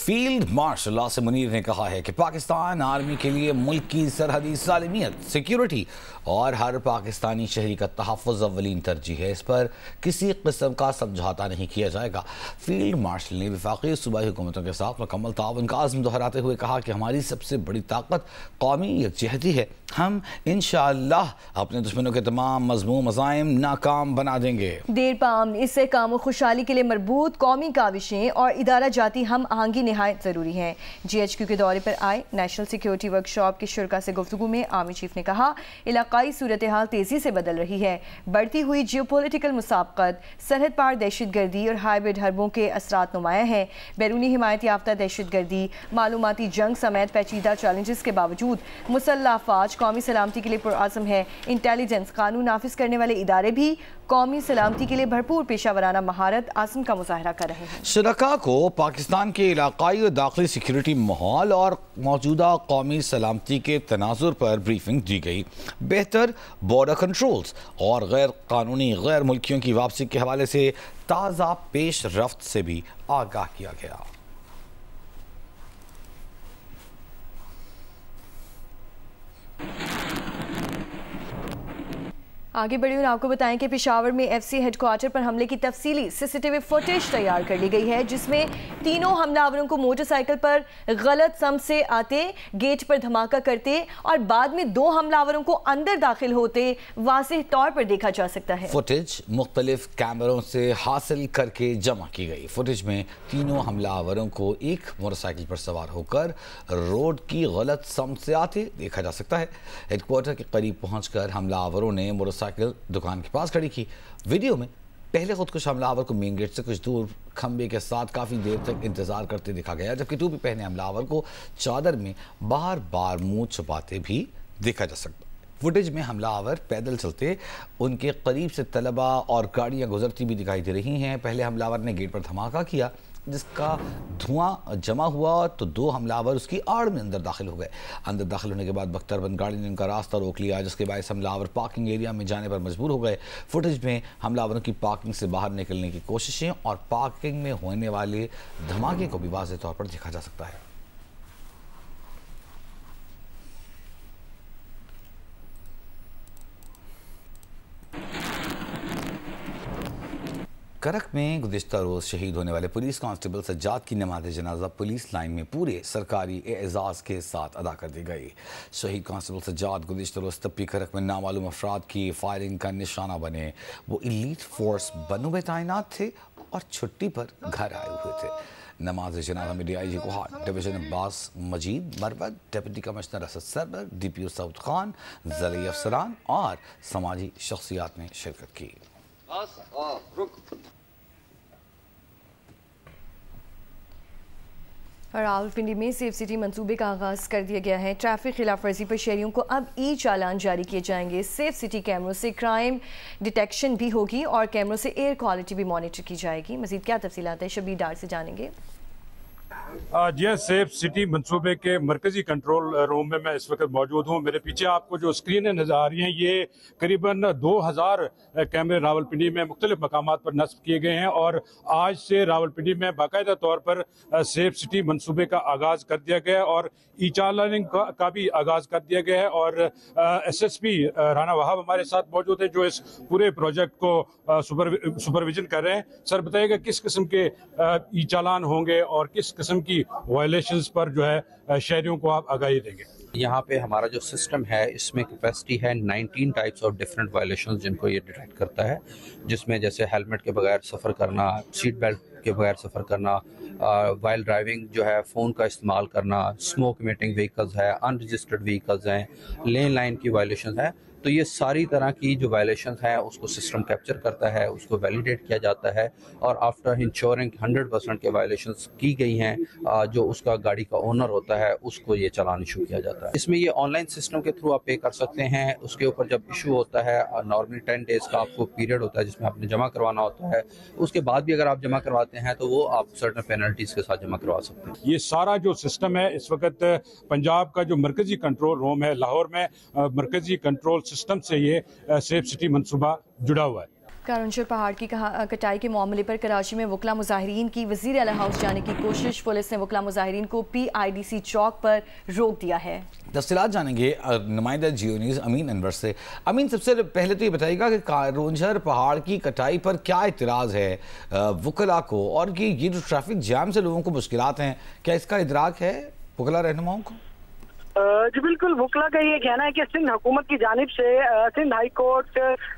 Field marshal Asim Munir ने कहा है कि पाकिस्तान आर्मी के लिए मुल्क की सरहदी सालिमियत, सिक्योरिटी और हर पाकिस्तानी शहरी का तहफ़्फ़ुज़ अव्वलीन तरजीह है। इस पर किसी किस्म का समझौता नहीं किया जाएगा। फील्ड मार्शल ने वफाकी सूबाई हुकूमतों के साथ मुकम्मल ताउन का आज़म दोहराते हुए कहा कि हमारी सबसे बड़ी ताकत कौमी यकजहती है। हम इंशाअल्लाह अपने दुश्मनों के तमाम मज़मूम अज़ाइम नाकाम बना देंगे। देर पाम इससे काम खुशहाली के लिए मरबूत कौमी काविशें और इदारा जाती हम आहंगी निहायत ज़रूरी हैं। GHQ के दौरे पर आए नेशनल सिक्योरिटी वर्कशॉप के शुरा से गुफ्तगू में आर्मी चीफ ने कहा, इलाकाई सूरत हाल तेज़ी से बदल रही है। बढ़ती हुई जियोपॉलिटिकल मुसाबकत, सरहद पार दहशत गर्दी और हाइब्रिड हरबों के असरात नुमाया हैं। बैरूनी हिमायत याफ्ता दहशत गर्दी, मालूमाती जंग समेत पेचीदा चैलेंजेस के बावजूद मुसल्लह अफवाज कौमी सलामती के लिए पुरआज़म है। इंटेलिजेंस, कानून नाफिज करने वाले इदारे भी कौमी सलामती के लिए भरपूर पेशावराना महारत आज़म का मुजाहरा कर रहे हैं। शुरका को पाकिस्तान के इलाकाई और दाखिली सिक्योरिटी माहौल और मौजूदा कौमी सलामती के तनाजुर पर ब्रीफिंग दी गई। बेहतर बॉर्डर कंट्रोल्स और गैर कानूनी गैर मुल्कियों की वापसी के हवाले से ताज़ा पेश रफ्त से भी आगाह किया गया। आगे बढ़ी और आपको बताएं कि पेशावर में FC हेडक्वार्टर पर हमले की तफसीली CCTV फुटेज तैयार कर ली गई है, जिसमें तीनों हमलावरों को मोटरसाइकिल पर गलत सम से आते, गेट पर धमाका करते और बाद में 2 हमलावरों को अंदर दाखिल होते वाज़ेह तौर पर देखा जा सकता है। फुटेज मुख्तलिफ कैमरों से हासिल करके जमा की गई। फुटेज में तीनों हमलावरों को एक मोटरसाइकिल पर सवार होकर रोड की गलत सम से आते देखा जा सकता है। हेडक्वार्टर के करीब पहुंचकर हमलावरों ने मोटरसाइकिल दुकान के पास खड़ी की। वीडियो में पहले खुदकुश हमलावर को मेन गेट से कुछ दूर खंबे के साथ काफ़ी देर तक इंतजार करते देखा गया, जबकि टोपी पहने हमलावर को चादर में बार बार मुंह छुपाते भी देखा जा सकता। फुटेज में हमलावर पैदल चलते, उनके करीब से तलबा और गाड़ियां गुजरती भी दिखाई दे रही हैं। पहले हमलावर ने गेट पर धमाका किया, जिसका धुआं जमा हुआ तो 2 हमलावर उसकी आड़ में अंदर दाखिल हो गए। अंदर दाखिल होने के बाद बख्तरबंद गाड़ी ने उनका रास्ता रोक लिया, जिसके बायस हमलावर पार्किंग एरिया में जाने पर मजबूर हो गए। फुटेज में हमलावरों की पार्किंग से बाहर निकलने की कोशिशें और पार्किंग में होने वाले धमाके को भी वाज़ेह तौर पर देखा जा सकता है। करक में गुज़िश्ता रोज़ शहीद होने वाले पुलिस कांस्टेबल सज्जाद की नमाज़ जनाजा पुलिस लाइन में पूरे सरकारी एजाज़ के साथ अदा कर दी गई। शहीद कांस्टेबल सज्जाद गुज़िश्ता रोज़ तब भी करक में नामालूम अफराद की फायरिंग का निशाना बने। वो एलीट फोर्स बनू में तैनात थे और छुट्टी पर घर आए हुए थे। नमाज जनाजा में DIG Kohat division Abbas Majeed Marwat, deputy commissioner Asad Sarbar, DPO Saud Khan, ज़रई अफसरान और समाजी शख्सियात ने शिरकत की। और रावलपिंडी में सेफ सिटी मंसूबे का आगाज़ कर दिया गया है। ट्रैफिक खिलाफ वर्जी पर शहरियों को अब चालान जारी किए जाएंगे। सेफ सिटी कैमरों से क्राइम डिटेक्शन भी होगी और कैमरों से एयर क्वालिटी भी मॉनिटर की जाएगी। मज़ीद क्या तफसीलात है, शबीर डार से जानेंगे। जी, सेफ सिटी मंसूबे के मरकजी कंट्रोल रूम में मैं इस वक्त मौजूद हूँ। मेरे पीछे आपको जो स्क्रीनें नजर आ रही हैं, ये करीबन 2000 कैमरे रावलपिंडी में मुख्तलिफ मकामात पर नस्ब किए गए हैं और आज से रावलपिंडी में बाकायदा तौर पर सेफ सिटी मंसूबे का आगाज कर दिया गया है और चालानिंग का भी आगाज कर दिया गया है। और SSP राना वहाब हमारे साथ मौजूद है, जो इस पूरे प्रोजेक्ट को सुपरविजन कर रहे हैं। सर, बताइएगा किस किस्म के चालान होंगे और किस किस्म की वायलेशंस पर जो है शहरियों को आप आगाही देंगे? यहाँ पे हमारा जो सिस्टम है, इसमें कैपेसिटी है 19 टाइप्स ऑफ डिफरेंट वायलेशंस जिनको ये डिटेक्ट करता है, जिसमें जैसे हेलमेट के बगैर सफ़र करना, सीट बेल्ट के बगैर सफ़र करना, वाइल ड्राइविंग जो है, फ़ोन का इस्तेमाल करना, स्मोक इमिटिंग व्हीकल्स है, अनरजिस्टर्ड व्हीकल्स हैं, लेन लाइन की वायलेशन है। तो ये सारी तरह की जो वायलेशंस हैं उसको सिस्टम कैप्चर करता है, उसको वैलिडेट किया जाता है और आफ्टर इंश्योरिंग 100% के वायलेशंस की गई हैं, जो उसका गाड़ी का ओनर होता है उसको ये चालान इशू किया जाता है। इसमें ये ऑनलाइन सिस्टम के थ्रू आप पे कर सकते हैं। उसके ऊपर जब इशू होता है, नॉर्मली 10 डेज़ का आपको पीरियड होता है जिसमें आपने जमा करवाना होता है। उसके बाद भी अगर आप जमा करवाते हैं तो वो आप सर्टेन पेनल्टीज के साथ जमा करवा सकते हैं। ये सारा जो सिस्टम है, इस वक्त पंजाब का जो मरकजी कंट्रोल रूम है लाहौर में, मरकजी कंट्रोल सिस्टम से ये सेफ सिटी मंसूबा जुड़ा हुआ है। कारुंशर पहाड़ की कटाई के मामले पर कराची में वकला मुजाहिरीन की वज़ीर आला हाउस जाने की कोशिश। पुलिस ने वकला मुजाहिरीन को PIDC चौक पर रोक दिया है। तफसीलात जानेंगे नुमाइंदा जियो न्यूज़ अमीन अनवर से। अमीन, सबसे पहले तो ये बताइएगा कि कारुंशर पहाड़ की कटाई पर क्या इतराज़ है वकला को, और कि ये जो ट्रैफिक जाम से लोगों को मुश्किलात हैं, क्या इसका इदराक है वकला रहनुमाओं को? जी बिल्कुल, वकला का ये कहना है कि सिंध हुकूमत की जानिब से Sindh high court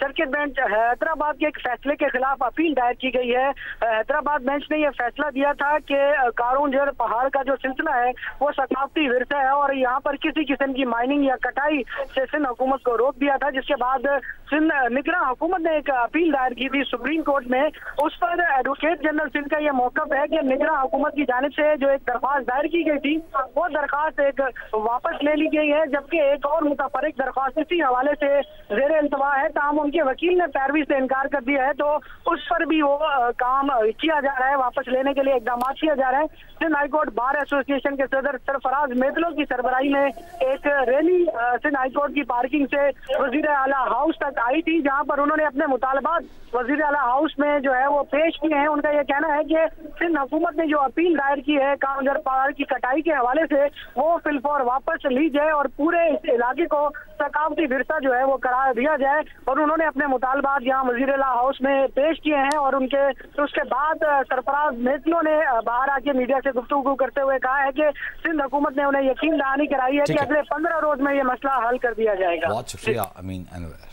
circuit bench Hyderabad के एक फैसले के खिलाफ अपील दायर की गई है। हैदराबाद बेंच ने यह फैसला दिया था कि कारुंजर पहाड़ का जो सिलसिला है वो सकाफती विरसा है और यहाँ पर किसी किस्म की माइनिंग या कटाई से सिंध हुकूमत को रोक दिया था, जिसके बाद सिंध निगरान हुकूमत ने एक अपील दायर की थी सुप्रीम कोर्ट में। उस पर एडवोकेट जनरल सिंध का यह मौक़िफ़ है कि निगरान हुकूमत की जानिब से जो एक दरख्वास्त दायर की गई थी वो दरख्वास्त एक वापस ले ली गई है, जबकि एक और मुतफरिक दरख्वास्त इसी हवाले से ज़ेर इल्तवा है। ताहम उनके वकील ने पैरवी से इनकार कर दिया है, तो उस पर भी वो काम किया जा रहा है, वापस लेने के लिए इकदाम किया जा रहा है। सिंध हाईकोर्ट बार एसोसिएशन के सदर सरफराज मेतलो की सरबराही में एक रैली सिंध हाईकोर्ट की पार्किंग से वजीर आला हाउस तक आई थी, जहां पर उन्होंने अपने मुतालबात वजीर आला हाउस में जो है वो पेश किए हैं। उनका यह कहना है कि सिंध हुकूमत ने जो अपील दायर की है कारुंजर पहाड़ की कटाई के हवाले से वो फिलफौर वापस ली जाए और पूरे इस इलाके को सकाफती विरसा जो है वो करार दिया जाए। और उन्होंने अपने मुतालबात यहाँ वजीर आला हाउस में पेश किए हैं और उसके बाद सरफराज मेतलो ने बाहर आके मीडिया से गुफ्तगू करते हुए कहा है कि सिंध हुकूमत ने उन्हें यकीन दहानी कराई है कि अगले 15 रोज में ये मसला हल कर दिया जाएगा। बहुत शुक्रिया अमीन अनवर।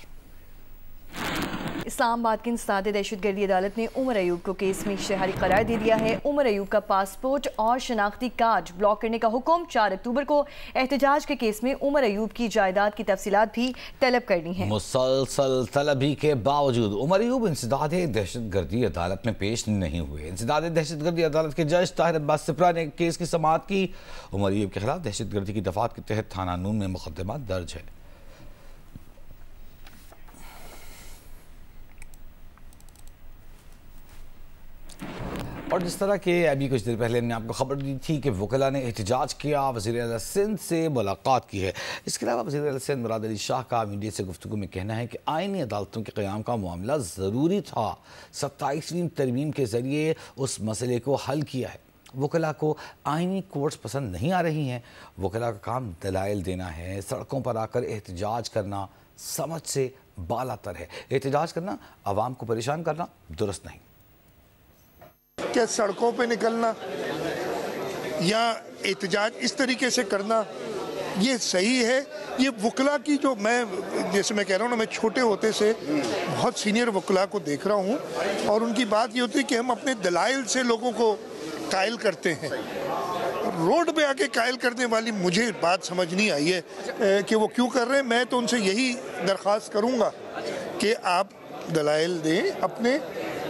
इस्लामाबाद की इंसदादे दहशतगर्दी अदालत ने उमर अयूब को केस में इश्तेहारी करार दे दिया है। उमर अयूब का पासपोर्ट और शनाख्ती कार्ड ब्लॉक करने का हुक्म। 4 अक्टूबर को एहतजाज के केस में उमर अयूब की जायदाद की तफसीलात भी तलब करनी है। मुसलसल तलबी के बावजूद उमर अयूब इंसदादे दहशतगर्दी अदालत में पेश नहीं हुए। इंसदादे दहशतगर्दी अदालत के जज ताहिर अब्बास सिप्रा ने केस की समाअत की। उमर अयूब के खिलाफ दहशतगर्दी की दफात के तहत थाना नून में मुकदमा दर्ज है। और जिस तरह के अभी कुछ देर पहले हमने आपको खबर दी थी कि वकला ने एहतजाज किया, वज़ीर आला सिंध से मुलाकात की है। इसके अलावा वज़ीर आला सिंध मुराद अली शाह का मीडिया से गुफ्तगू में कहना है कि आईनी अदालतों के क़याम का मामला ज़रूरी था। 27वीं तरमीम के ज़रिए उस मसले को हल किया है। वकला को आईनी कोर्ट्स पसंद नहीं आ रही हैं। वकला का काम दलाइल देना है, सड़कों पर आकर एहतजाज करना समझ से बालातर है। एहतजाज करना, आवाम को परेशान करना दुरुस्त नहीं। क्या सड़कों पे निकलना या एहतजाज इस तरीके से करना ये सही है? ये वकला की जो जैसे मैं कह रहा हूँ ना, मैं छोटे होते से बहुत सीनियर वकला को देख रहा हूँ और उनकी बात ये होती है कि हम अपने दलाइल से लोगों को कायल करते हैं। रोड पे आके कायल करने वाली मुझे बात समझ नहीं आई है कि वो क्यों कर रहे हैं। मैं तो उनसे यही दरख्वास्त करूँगा कि आप दलाइल दें अपने।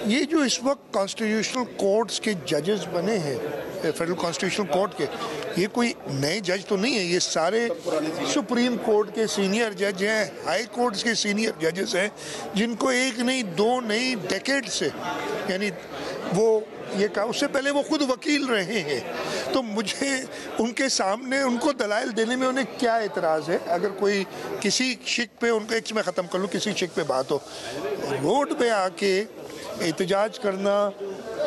ये जो इस वक्त कॉन्स्टिट्यूशनल कोर्ट्स के जजेस बने हैं, फेडरल कॉन्स्टिट्यूशनल कोर्ट के, ये कोई नए जज तो नहीं है। ये सारे सुप्रीम कोर्ट के सीनियर जज हैं, हाई कोर्ट्स के सीनियर जजेस हैं, जिनको एक नहीं दो नहीं डेकेड से, यानी वो ये कहा, उससे पहले वो खुद वकील रहे हैं। तो मुझे उनके सामने उनको दलाइल देने में उन्हें क्या एतराज़ है? अगर कोई किसी शिक पे उनको एक मैं ख़त्म कर लूँ, किसी शिक पे बात हो, रोड पे आके एहतजाज करना,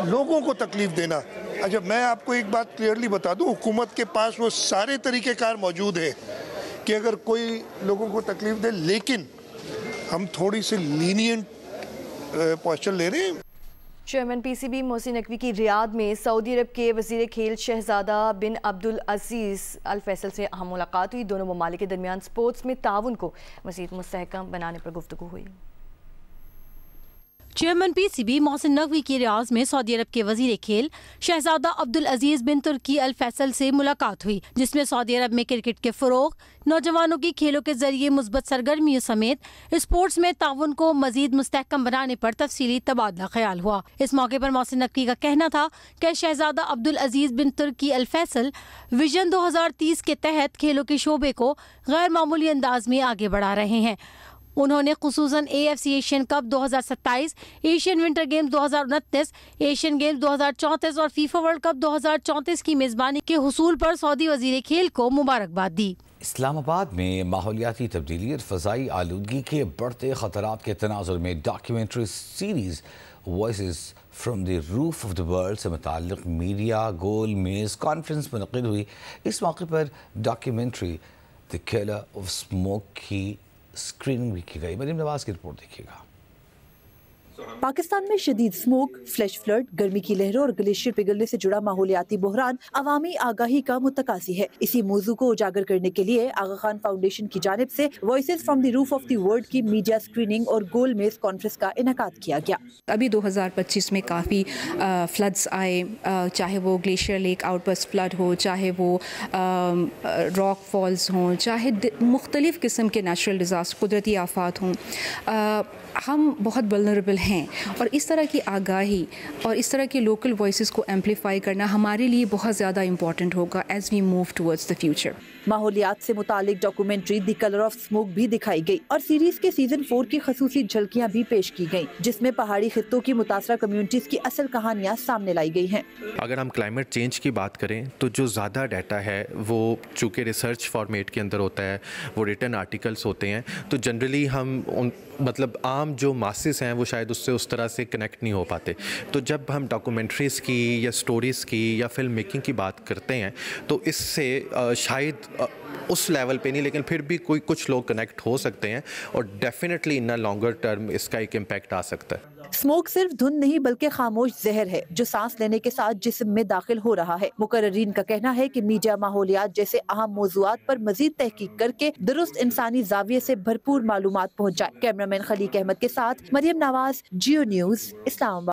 लोगों को तकलीफ देना। अच्छा, मैं आपको एक बात क्लियरली बता दूं, हुकूमत के पास वो सारे तरीक़ेकार मौजूद है कि अगर कोई लोगों को तकलीफ दे, लेकिन हम थोड़ी सी लीनियंट पोस्चर ले रहे हैं। चेयरमैन PCB मोहसिन नकवी की रियाद में सऊदी अरब के वज़ीर खेल शहजादा बिन अब्दुल अजीज़ अल फैसल से अहम मुलाकात हुई। दोनों ममालिक के दरमियान स्पोर्ट्स में ताउन को मज़ीद मुस्तहकम बनाने पर गुफ्तगू हुई। चेयरमैन PCB मोहसिन नकवी की रियाद में सऊदी अरब के वजीर खेल शहजादा अब्दुल अजीज बिन तुर्की अल फैसल से मुलाकात हुई, जिसमें सऊदी अरब में क्रिकेट के फ़रोग, नौजवानों की खेलों के जरिए मुस्बत सरगर्मियों समेत स्पोर्ट्स में ताउन को मजीद मुस्तहकम बनाने पर तफसीली तबादला ख्याल हुआ। इस मौके पर मोहसिन नकवी का कहना था कि शहजादा अब्दुल अजीज बिन तुर्की अल फैसल विजन 2030 के तहत खेलों के शोबे को गैर मामूली अंदाज में आगे बढ़ा रहे हैं। उन्होंने खुसूसन AFC Asian cup 2027, Asian winter games 2029, Asian games 2034 और फीफा वर्ल्ड कप 2034 की मेजबानी के हुसूल पर सऊदी वजीर खेल को मुबारकबाद दी। इस्लामाबाद में माहौलियाती तब्दीली और फ़ज़ाई आलूदगी के बढ़ते ख़तरात के तनाज़ुर में documentary series voices from the roof of the world से मुताल्लिक़ मीडिया गोल मेज़ कॉन्फ्रेंस मुनक़िद हुई। इस मौके पर documentary the killer of smoke की स्क्रीनिंग भी की गई। मरीम नवाज की रिपोर्ट देखिएगा। पाकिस्तान में शदीद स्मोक, फ्लैश फ्लड, गर्मी की लहरों और ग्लेशियर पिघलने से जुड़ा माहौलियाती बहरान अवामी आगाही का मुतकासी है। इसी मौजू को उजागर करने के लिए आगा खान फाउंडेशन की जानिब से voices from the roof of the world की मीडिया स्क्रीनिंग और गोल मेज कॉन्फ्रेंस का इनेकाद किया गया। अभी 2025 में काफ़ी फ्लड्स आए, चाहे वो ग्लेशियर लेक आउटबर्स्ट फ्लड हो, चाहे वो रॉक फॉल्स हों, चाहे मुख्तलिफ किस्म के नेचुरल डिज़ास्टर, कुदरती आफात हों। हम बहुत वल्नरेबल हैं और इस तरह की आगाही और इस तरह के लोकल वॉइसेस को एम्पलीफाई करना हमारे लिए बहुत ज़्यादा इम्पॉर्टेंट होगा as we move towards the future. माहौलियात से मुतालिक documentary the colour of smoke भी दिखाई गई और सीरीज के सीजन 4 की खसूसी झलकियां भी पेश की गईं, जिसमें पहाड़ी खित्तों की मुतासरा कम्युनिटीज की असल कहानियां सामने लाई गई हैं। अगर हम क्लाइमेट चेंज की बात करें तो जो ज़्यादा डाटा है वो चूँकि रिसर्च फॉर्मेट के अंदर होता है, वो रिटन आर्टिकल्स होते हैं, तो जनरली हम मतलब आम जो मासेस हैं वो शायद उससे उस तरह से कनेक्ट नहीं हो पाते। तो जब हम डॉक्यूमेंट्रीज़ की या स्टोरीज़ की या फिल्म मेकिंग की बात करते हैं तो इससे शायद उस लेवल पे नहीं, लेकिन फिर भी कुछ लोग कनेक्ट हो सकते हैं और डेफिनेटली इन लॉन्गर टर्म इसका एक इम्पैक्ट आ सकता है। स्मोक सिर्फ धुंध नहीं बल्कि खामोश जहर है जो सांस लेने के साथ जिस्म में दाखिल हो रहा है। मुकर्रीन का कहना है कि मीडिया माहौलियात जैसे अहम मौज़ूआत पर मजीद तहकीक करके दुरुस्त इंसानी जाविये से भरपूर मालूमात पहुँचाए। कैमरामैन खलीक अहमद के साथ मरियम नवाज, जियो न्यूज़, इस्लामाबाद।